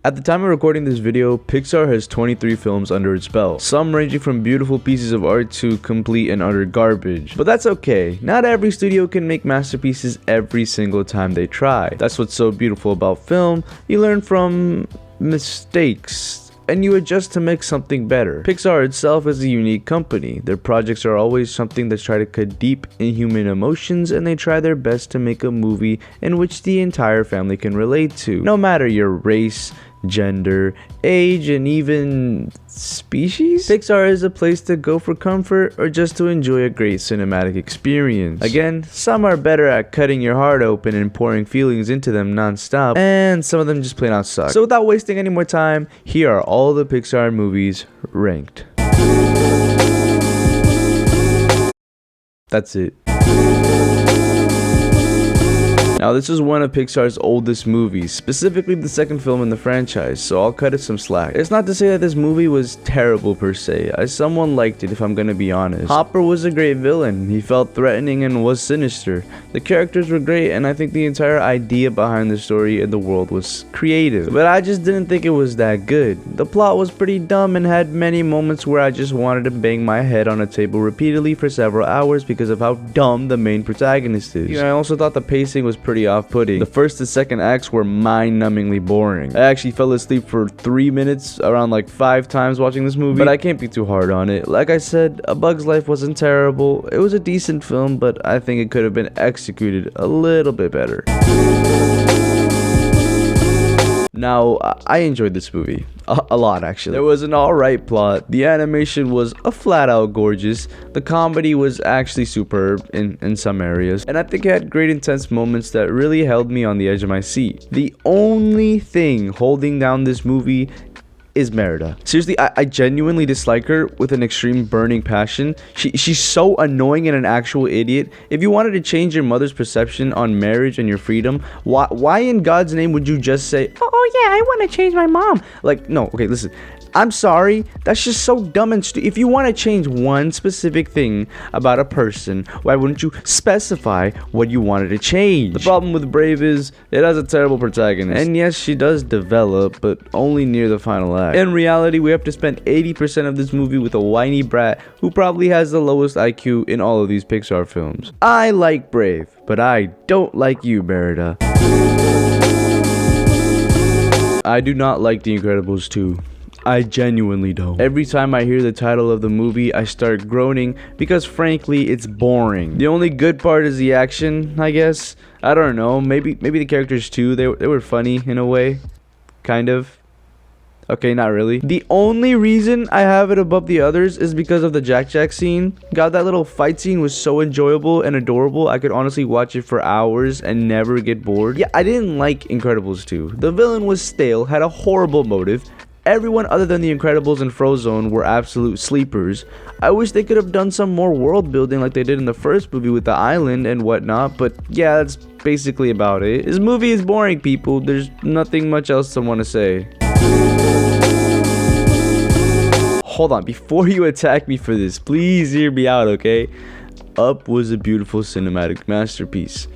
At the time of recording this video, Pixar has 23 films under its belt, some ranging from beautiful pieces of art to complete and utter garbage. But that's okay, not every studio can make masterpieces every single time they try. That's what's so beautiful about film. You learn from mistakes and you adjust to make something better. Pixar itself is a unique company. Their projects are always something that's try to cut deep in human emotions, and they try their best to make a movie in which the entire family can relate to, no matter your race, gender, age, and even species. Pixar is a place to go for comfort or just to enjoy a great cinematic experience. Again, some are better at cutting your heart open and pouring feelings into them non-stop, and some of them just plain out suck. So without wasting any more time, here are all the Pixar movies ranked. That's it. Now this is one of Pixar's oldest movies, specifically the second film in the franchise, so I'll cut it some slack. It's not to say that this movie was terrible per se, as someone liked it if I'm gonna be honest. Hopper was a great villain, he felt threatening and was sinister. The characters were great, and I think the entire idea behind the story and the world was creative. But I just didn't think it was that good. The plot was pretty dumb and had many moments where I just wanted to bang my head on a table repeatedly for several hours because of how dumb the main protagonist is. I also thought the pacing was pretty off-putting. The first and second acts were mind-numbingly boring. I actually fell asleep for 3 minutes around like 5 times watching this movie, but I can't be too hard on it. Like I said, A Bug's Life wasn't terrible. It was a decent film, but I think it could have been executed a little bit better. Now, I enjoyed this movie. A lot, actually. There was an alright plot, the animation was flat-out gorgeous, the comedy was actually superb in some areas, and I think it had great intense moments that really held me on the edge of my seat. The only thing holding down this movie is Merida. Seriously, I genuinely dislike her with an extreme burning passion. She's so annoying and an actual idiot. If you wanted to change your mother's perception on marriage and your freedom, why in God's name would you just say, oh yeah, I want to change my mom? Like, no, okay, listen. I'm sorry, that's just so dumb and stupid. If you want to change one specific thing about a person, why wouldn't you specify what you wanted to change? The problem with Brave is, it has a terrible protagonist. And yes, she does develop, but only near the final act. In reality, we have to spend 80% of this movie with a whiny brat who probably has the lowest IQ in all of these Pixar films. I like Brave, but I don't like you, Merida. I do not like The Incredibles 2. I genuinely don't. Every time I hear the title of the movie, I start groaning because frankly, it's boring. The only good part is the action, I guess. I don't know, maybe the characters too, they were funny in a way. Kind of. Okay, not really. The only reason I have it above the others is because of the Jack scene. God, that little fight scene was so enjoyable and adorable. I could honestly watch it for hours and never get bored. Yeah, I didn't like Incredibles 2. The villain was stale, had a horrible motive. Everyone other than The Incredibles and Frozone were absolute sleepers. I wish they could have done some more world building like they did in the first movie with the island and whatnot, but yeah, that's basically about it. This movie is boring, people. There's nothing much else to want to say. Hold on, before you attack me for this, please hear me out, okay? Up was a beautiful cinematic masterpiece.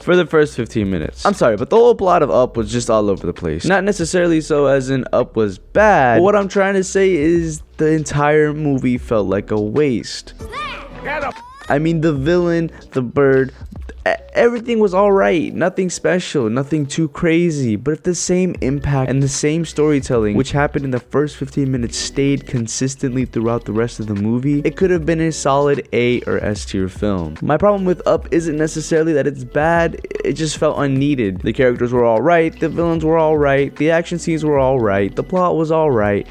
For the first 15 minutes. I'm sorry, but the whole plot of Up was just all over the place. Not necessarily so as in Up was bad, but what I'm trying to say is the entire movie felt like a waste. I mean, the villain, the bird, everything was alright, nothing special, nothing too crazy, but if the same impact and the same storytelling which happened in the first 15 minutes stayed consistently throughout the rest of the movie, it could have been a solid A or S tier film. My problem with Up isn't necessarily that it's bad, it just felt unneeded. The characters were alright, the villains were alright, the action scenes were alright, the plot was alright.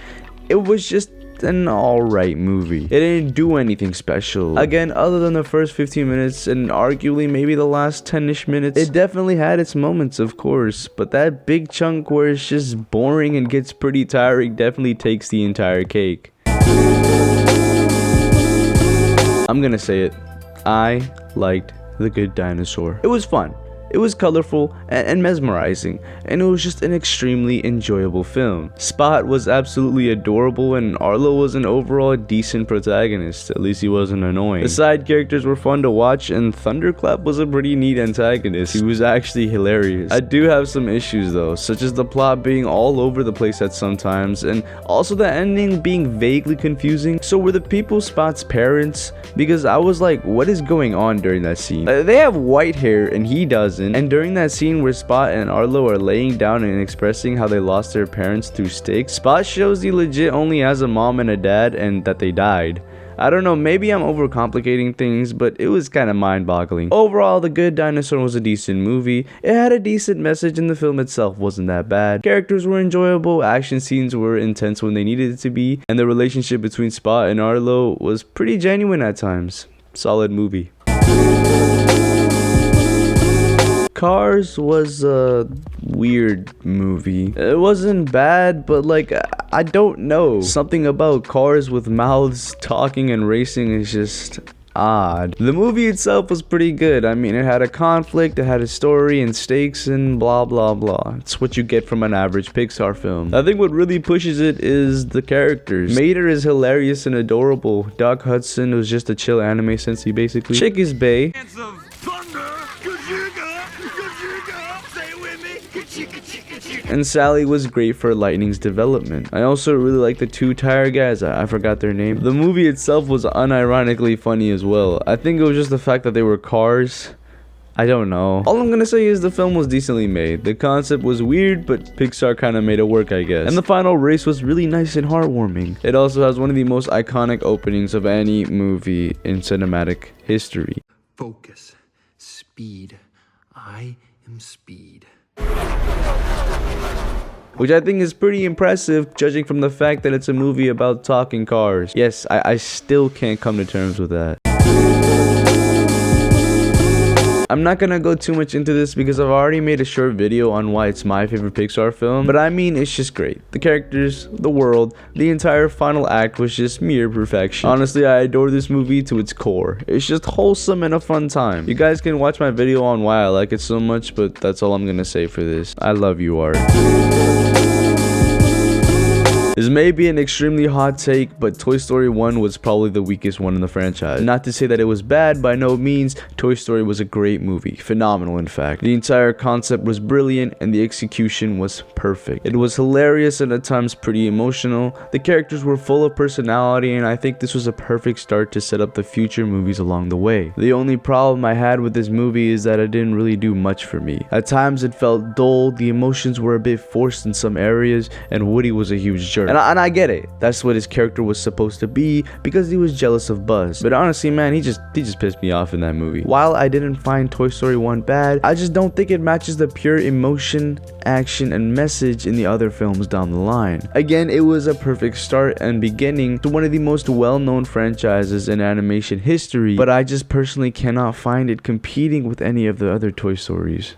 It was just an alright movie. It didn't do anything special. Again, other than the first 15 minutes and arguably maybe the last 10ish minutes, it definitely had its moments, of course, but that big chunk where it's just boring and gets pretty tiring definitely takes the entire cake. I'm gonna say it. I liked The Good Dinosaur. It was fun. It was colorful and mesmerizing, and it was just an extremely enjoyable film. Spot was absolutely adorable, and Arlo was an overall decent protagonist. At least he wasn't annoying. The side characters were fun to watch, and Thunderclap was a pretty neat antagonist. He was actually hilarious. I do have some issues though, such as the plot being all over the place at some times, and also the ending being vaguely confusing. So were the people Spot's parents? Because I was like, what is going on during that scene? They have white hair and he doesn't. And during that scene where Spot and Arlo are laying down and expressing how they lost their parents through sticks, Spot shows he legit only has a mom and a dad and that they died. I don't know, maybe I'm overcomplicating things, but it was kind of mind-boggling. Overall, The Good Dinosaur was a decent movie. It had a decent message and the film itself wasn't that bad. Characters were enjoyable, action scenes were intense when they needed it to be, and the relationship between Spot and Arlo was pretty genuine at times. Solid movie. Cars was a weird movie. It wasn't bad, but like, I don't know. Something about cars with mouths talking and racing is just odd. The movie itself was pretty good. I mean, it had a conflict, it had a story and stakes and blah blah blah. It's what you get from an average Pixar film. I think what really pushes it is the characters. Mater is hilarious and adorable. Doc Hudson was just a chill anime sensei basically. Chick is bae. And Sally was great for Lightning's development. I also really like the two tire guys. I forgot their name. The movie itself was unironically funny as well. I think it was just the fact that they were cars. I don't know. All I'm gonna say is the film was decently made. The concept was weird, but Pixar kind of made it work, I guess. And the final race was really nice and heartwarming. It also has one of the most iconic openings of any movie in cinematic history. Focus. Speed. I am speed. Which I think is pretty impressive, judging from the fact that it's a movie about talking cars. Yes, I still can't come to terms with that. I'm not gonna go too much into this because I've already made a short video on why it's my favorite Pixar film, but I mean, it's just great. The characters, the world, the entire final act was just mere perfection. Honestly, I adore this movie to its core. It's just wholesome and a fun time. You guys can watch my video on why I like it so much, but that's all I'm gonna say for this. I love you, Art. This may be an extremely hot take, but Toy Story 1 was probably the weakest one in the franchise. Not to say that it was bad, by no means. Toy Story was a great movie. Phenomenal, in fact. The entire concept was brilliant, and the execution was perfect. It was hilarious and at times pretty emotional. The characters were full of personality, and I think this was a perfect start to set up the future movies along the way. The only problem I had with this movie is that it didn't really do much for me. At times it felt dull, the emotions were a bit forced in some areas, and Woody was a huge jerk. And I get it. That's what his character was supposed to be because he was jealous of Buzz. But honestly, man, he just pissed me off in that movie. While I didn't find Toy Story 1 bad, I just don't think it matches the pure emotion, action, and message in the other films down the line. Again, it was a perfect start and beginning to one of the most well-known franchises in animation history, but I just personally cannot find it competing with any of the other Toy Stories.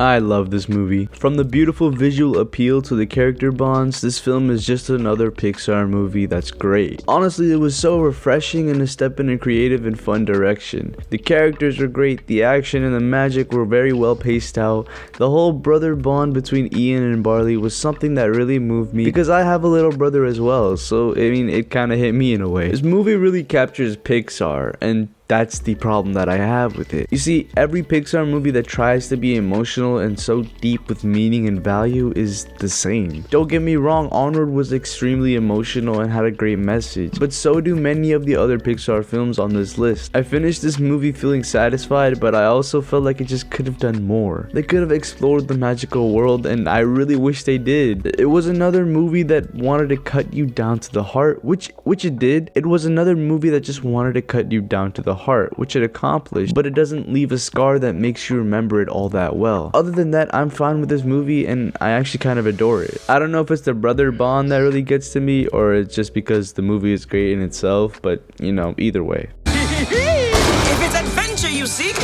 I love this movie. From the beautiful visual appeal to the character bonds, this film is just another Pixar movie that's great. Honestly, it was so refreshing and a step in a creative and fun direction. The characters were great, the action and the magic were very well paced out. The whole brother bond between Ian and Barley was something that really moved me because I have a little brother as well, so I mean, it kind of hit me in a way. This movie really captures Pixar, and that's the problem that I have with it. You see, every Pixar movie that tries to be emotional and so deep with meaning and value is the same. Don't get me wrong, Onward was extremely emotional and had a great message, but so do many of the other Pixar films on this list. I finished this movie feeling satisfied, but I also felt like it just could have done more. They could have explored the magical world, and I really wish they did. It was another movie that wanted to cut you down to the heart, which it did. It was another movie that just wanted to cut you down to the heart, which it accomplished, but it doesn't leave a scar that makes you remember it all that well. Other than that, I'm fine with this movie and I actually kind of adore it. I don't know if it's the brother bond that really gets to me or it's just because the movie is great in itself, but you know, either way. If it's adventure you seek.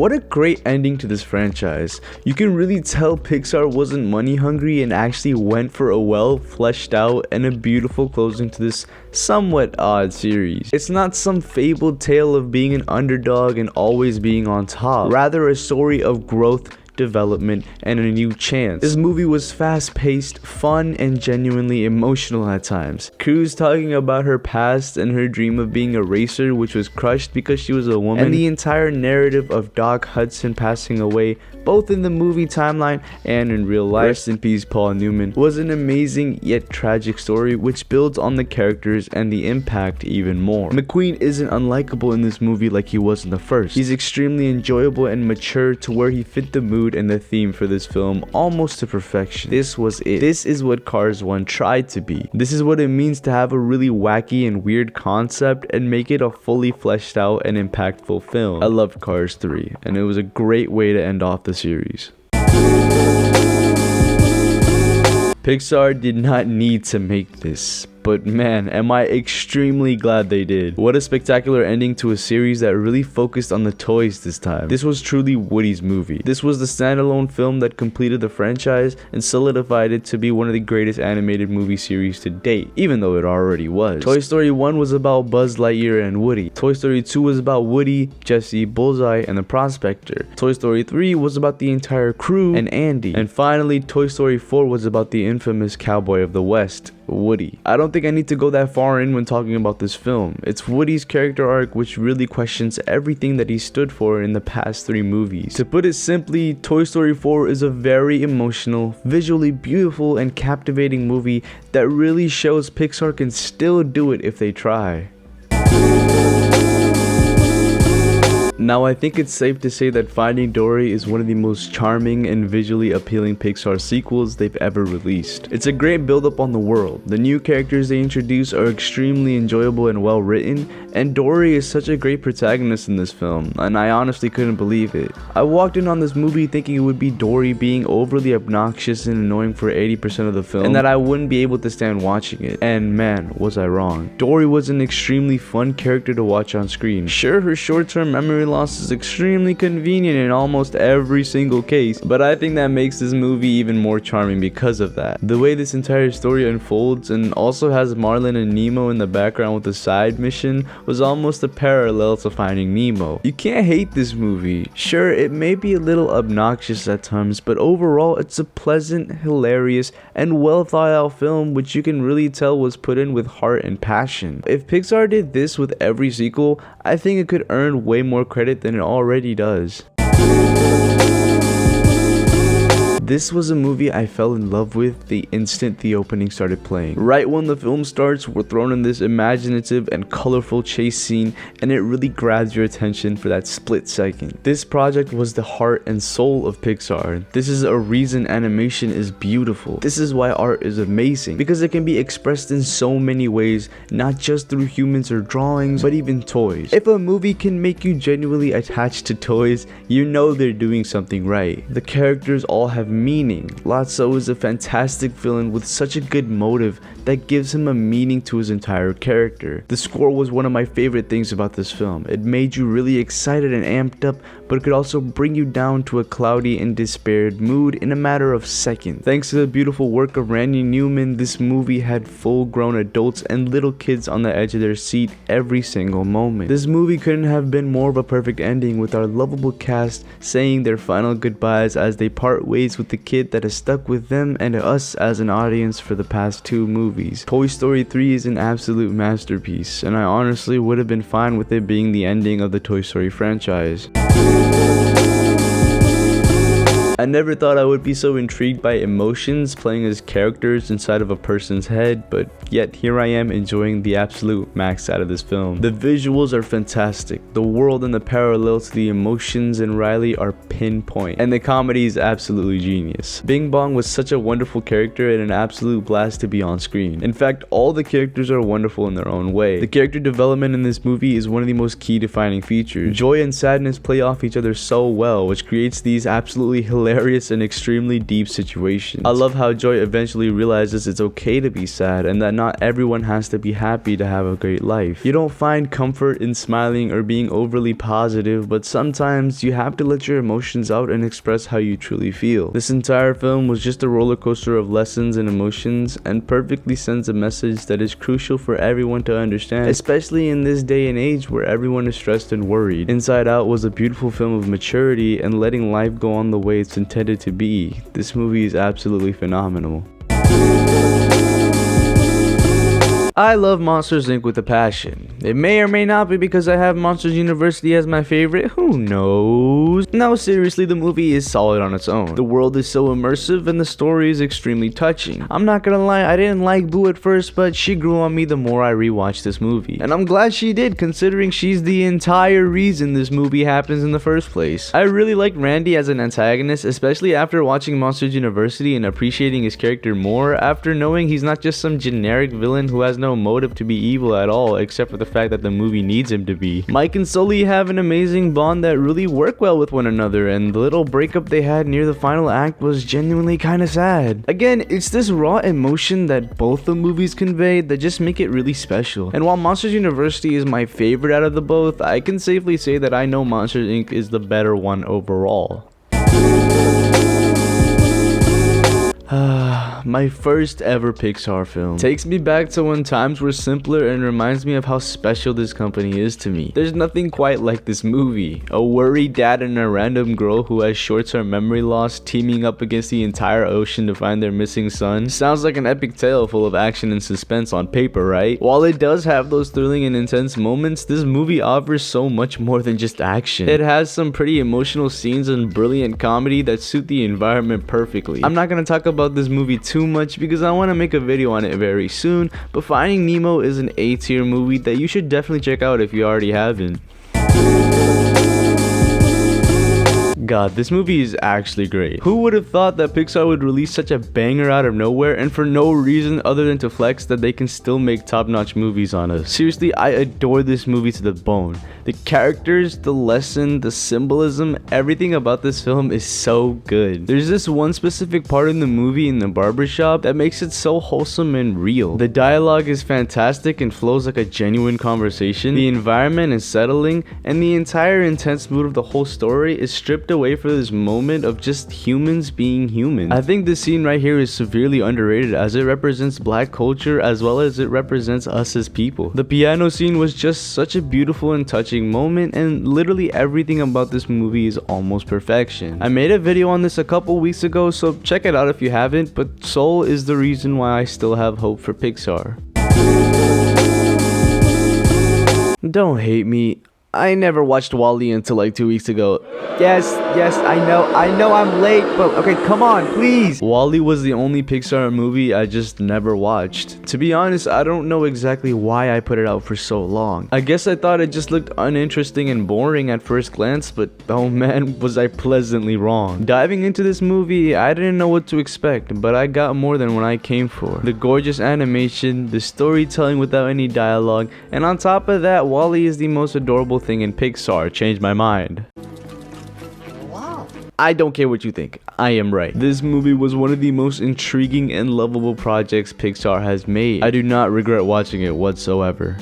What a great ending to this franchise. You can really tell Pixar wasn't money hungry and actually went for a well fleshed out and a beautiful closing to this somewhat odd series. It's not some fabled tale of being an underdog and always being on top, rather a story of growth, development, and a new chance. This movie was fast-paced, fun, and genuinely emotional at times. Cruz talking about her past and her dream of being a racer, which was crushed because she was a woman, and the entire narrative of Doc Hudson passing away, both in the movie timeline and in real life, rest in peace Paul Newman, was an amazing yet tragic story which builds on the characters and the impact even more. McQueen isn't unlikable in this movie like he was in the first. He's extremely enjoyable and mature to where he fit the mood and the theme for this film almost to perfection. This was it. This is what Cars 1 tried to be. This is what it means to have a really wacky and weird concept and make it a fully fleshed out and impactful film. I loved Cars 3, and it was a great way to end off the series. Pixar did not need to make this, but man, am I extremely glad they did. What a spectacular ending to a series that really focused on the toys this time. This was truly Woody's movie. This was the standalone film that completed the franchise and solidified it to be one of the greatest animated movie series to date, even though it already was. Toy Story 1 was about Buzz Lightyear and Woody. Toy Story 2 was about Woody, Jessie, Bullseye, and the Prospector. Toy Story 3 was about the entire crew and Andy. And finally, Toy Story 4 was about the infamous cowboy of the West, Woody. I don't think I need to go that far in when talking about this film. It's Woody's character arc which really questions everything that he stood for in the past 3 movies. To put it simply, Toy Story 4 is a very emotional, visually beautiful, and captivating movie that really shows Pixar can still do it if they try. Now, I think it's safe to say that Finding Dory is one of the most charming and visually appealing Pixar sequels they've ever released. It's a great build-up on the world. The new characters they introduce are extremely enjoyable and well written, and Dory is such a great protagonist in this film, and I honestly couldn't believe it. I walked in on this movie thinking it would be Dory being overly obnoxious and annoying for 80% of the film, and that I wouldn't be able to stand watching it. And man, was I wrong. Dory was an extremely fun character to watch on screen. Sure, her short-term memory loss is extremely convenient in almost every single case, but I think that makes this movie even more charming because of that. The way this entire story unfolds and also has Marlin and Nemo in the background with a side mission was almost a parallel to Finding Nemo. You can't hate this movie. Sure, it may be a little obnoxious at times, but overall it's a pleasant, hilarious, and well thought out film which you can really tell was put in with heart and passion. If Pixar did this with every sequel, I think it could earn way more credit than it already does. This was a movie I fell in love with the instant the opening started playing. Right when the film starts, we're thrown in this imaginative and colorful chase scene, and it really grabs your attention for that split second. This project was the heart and soul of Pixar. This is a reason animation is beautiful. This is why art is amazing, because it can be expressed in so many ways, not just through humans or drawings, but even toys. If a movie can make you genuinely attached to toys, you know they're doing something right. The characters all have meaning. Lotso is a fantastic villain with such a good motive that gives him a meaning to his entire character. The score was one of my favorite things about this film. It made you really excited and amped up, but it could also bring you down to a cloudy and despaired mood in a matter of seconds. Thanks to the beautiful work of Randy Newman, this movie had full-grown adults and little kids on the edge of their seat every single moment. This movie couldn't have been more of a perfect ending, with our lovable cast saying their final goodbyes as they part ways with the kid that has stuck with them and us as an audience for the past 2 movies. Toy Story 3 is an absolute masterpiece, and I honestly would have been fine with it being the ending of the Toy Story franchise. I never thought I would be so intrigued by emotions playing as characters inside of a person's head, but yet here I am enjoying the absolute max out of this film. The visuals are fantastic, the world and the parallels to the emotions in Riley are pinpoint, and the comedy is absolutely genius. Bing Bong was such a wonderful character and an absolute blast to be on screen. In fact, all the characters are wonderful in their own way. The character development in this movie is one of the most key defining features. Joy and sadness play off each other so well, which creates these absolutely hilarious hilarious and extremely deep situations. I love how Joy eventually realizes it's okay to be sad and that not everyone has to be happy to have a great life. You don't find comfort in smiling or being overly positive, but sometimes you have to let your emotions out and express how you truly feel. This entire film was just a roller coaster of lessons and emotions, and perfectly sends a message that is crucial for everyone to understand, especially in this day and age where everyone is stressed and worried. Inside Out was a beautiful film of maturity and letting life go on the way it's intended to be. This movie is absolutely phenomenal. I love Monsters Inc. with a passion. It may or may not be because I have Monsters University as my favorite, who knows? No, seriously, the movie is solid on its own. The world is so immersive and the story is extremely touching. I'm not gonna lie, I didn't like Boo at first, but she grew on me the more I rewatched this movie. And I'm glad she did, considering she's the entire reason this movie happens in the first place. I really like Randy as an antagonist, especially after watching Monsters University and appreciating his character more after knowing he's not just some generic villain who has no motive to be evil at all, except for the fact that the movie needs him to be. Mike and Sully have an amazing bond that really work well with one another, and the little breakup they had near the final act was genuinely kinda sad. Again, it's this raw emotion that both the movies convey that just make it really special. And while Monsters University is my favorite out of the both, I can safely say that I know Monsters Inc. is the better one overall. My first ever Pixar film takes me back to when times were simpler and reminds me of how special this company is to me. There's nothing quite like this movie. A worried dad and a random girl who has short-term memory loss teaming up against the entire ocean to find their missing son. Sounds like an epic tale full of action and suspense on paper, right? While it does have those thrilling and intense moments, this movie offers so much more than just action. It has some pretty emotional scenes and brilliant comedy that suit the environment perfectly. I'm not gonna talk about this movie too much because I want to make a video on it very soon, but Finding Nemo is an A-tier movie that you should definitely check out if you already haven't. God, this movie is actually great. Who would have thought that Pixar would release such a banger out of nowhere and for no reason other than to flex that they can still make top-notch movies on us? Seriously, I adore this movie to the bone. The characters, the lesson, the symbolism, everything about this film is so good. There's this one specific part in the movie in the barbershop that makes it so wholesome and real. The dialogue is fantastic and flows like a genuine conversation. The environment is settling, and the entire intense mood of the whole story is stripped away for this moment of just humans being human. I think this scene right here is severely underrated as it represents black culture as well as it represents us as people. The piano scene was just such a beautiful and touching moment, and literally everything about this movie is almost perfection. I made a video on this a couple weeks ago, so check it out if you haven't, but Soul is the reason why I still have hope for Pixar. Don't hate me. I never watched WALL-E until like 2 weeks ago. Yes, I know I'm late, but okay, come on, please. WALL-E was the only Pixar movie I just never watched. To be honest, I don't know exactly why I put it out for so long. I guess I thought it just looked uninteresting and boring at first glance, but oh man, was I pleasantly wrong. Diving into this movie, I didn't know what to expect, but I got more than what I came for. The gorgeous animation, the storytelling without any dialogue, and on top of that, WALL-E is the most adorable thing in Pixar. Changed my mind. Wow. I don't care what you think, I am right. This movie was one of the most intriguing and lovable projects Pixar has made. I do not regret watching it whatsoever.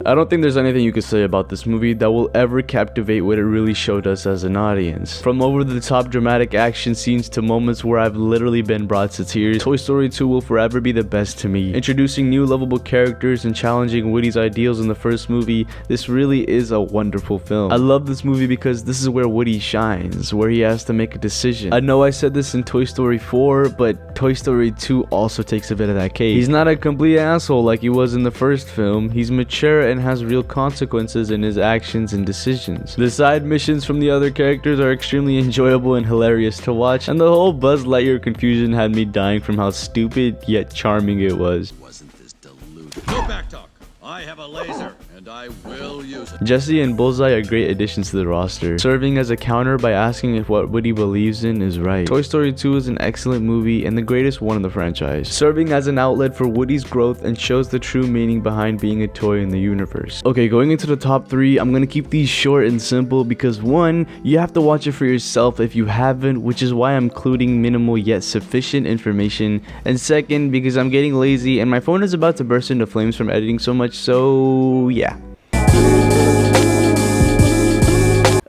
I don't think there's anything you could say about this movie that will ever captivate what it really showed us as an audience. From over-the-top dramatic action scenes to moments where I've literally been brought to tears, Toy Story 2 will forever be the best to me. Introducing new lovable characters and challenging Woody's ideals in the first movie, this really is a wonderful film. I love this movie because this is where Woody shines, where he has to make a decision. I know I said this in Toy Story 4, but Toy Story 2 also takes a bit of that cake. He's not a complete asshole like he was in the first film. He's mature and has real consequences in his actions and decisions. The side missions from the other characters are extremely enjoyable and hilarious to watch, and the whole Buzz Lightyear confusion had me dying from how stupid yet charming it was. Wasn't this deluded? No back talk. I have a laser, and and I will use it. Jesse and Bullseye are great additions to the roster, serving as a counter by asking if what Woody believes in is right. Toy Story 2 is an excellent movie and the greatest one in the franchise, serving as an outlet for Woody's growth and shows the true meaning behind being a toy in the universe. Okay, going into the top 3, I'm gonna keep these short and simple because 1, you have to watch it for yourself if you haven't, which is why I'm including minimal yet sufficient information, and 2nd, because I'm getting lazy and my phone is about to burst into flames from editing so much, so yeah.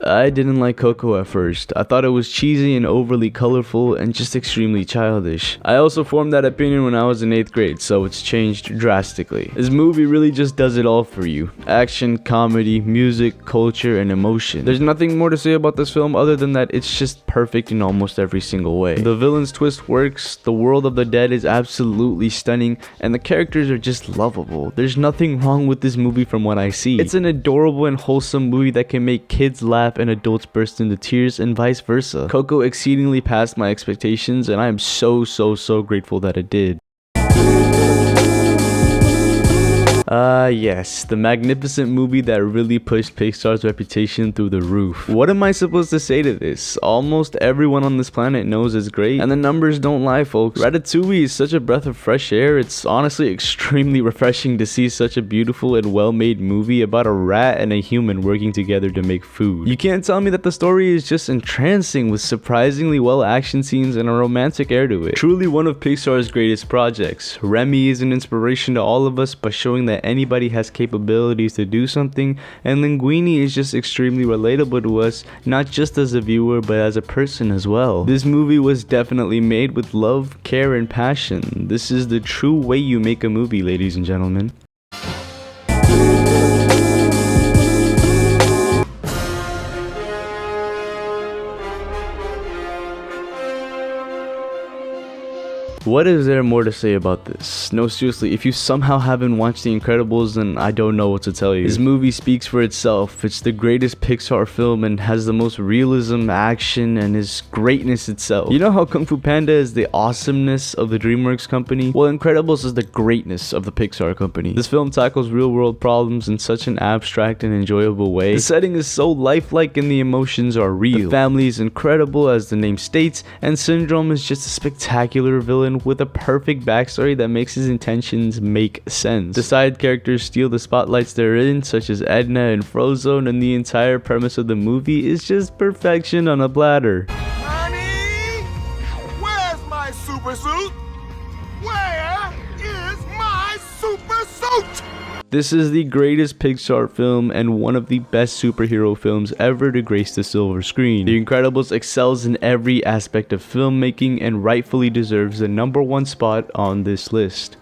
I didn't like Coco at first. I thought it was cheesy and overly colorful and just extremely childish. I also formed that opinion when I was in 8th grade, so it's changed drastically. This movie really just does it all for you. Action, comedy, music, culture, and emotion. There's nothing more to say about this film other than that it's just perfect in almost every single way. The villain's twist works, the world of the dead is absolutely stunning, and the characters are just lovable. There's nothing wrong with this movie from what I see. It's an adorable and wholesome movie that can make kids laugh and adults burst into tears and vice versa. Coco exceedingly passed my expectations and I am so grateful that it did. Yes, the magnificent movie that really pushed Pixar's reputation through the roof. What am I supposed to say to this? Almost everyone on this planet knows it's great, and the numbers don't lie, folks. Ratatouille is such a breath of fresh air. It's honestly extremely refreshing to see such a beautiful and well-made movie about a rat and a human working together to make food. You can't tell me that the story is just entrancing with surprisingly well action scenes and a romantic air to it. Truly one of Pixar's greatest projects. Remy is an inspiration to all of us by showing that anybody has capabilities to do something, and Linguini is just extremely relatable to us, not just as a viewer but as a person as well. This movie was definitely made with love, care, and passion. This is the true way you make a movie, ladies and gentlemen. What is there more to say about this? No, seriously, if you somehow haven't watched The Incredibles, then I don't know what to tell you. This movie speaks for itself. It's the greatest Pixar film and has the most realism, action, and is greatness itself. You know how Kung Fu Panda is the awesomeness of the DreamWorks company? Well, Incredibles is the greatness of the Pixar company. This film tackles real-world problems in such an abstract and enjoyable way. The setting is so lifelike and the emotions are real. The family is incredible, as the name states, and Syndrome is just a spectacular villain with a perfect backstory that makes his intentions make sense. The side characters steal the spotlights they're in, such as Edna and Frozone, and the entire premise of the movie is just perfection on a platter. Honey, where's my super suit? Where is my super suit? This is the greatest Pixar film and one of the best superhero films ever to grace the silver screen. The Incredibles excels in every aspect of filmmaking and rightfully deserves the #1 spot on this list.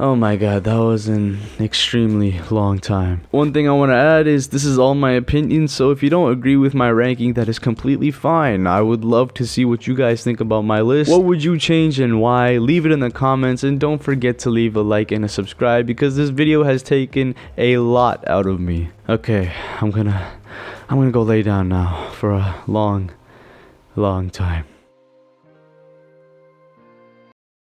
Oh my god, that was an extremely long time. One thing I want to add is this is all my opinion, so if you don't agree with my ranking, that is completely fine. I would love to see what you guys think about my list. What would you change and why? Leave it in the comments, and don't forget to leave a like and a subscribe because this video has taken a lot out of me. Okay, I'm gonna go lay down now for a long time.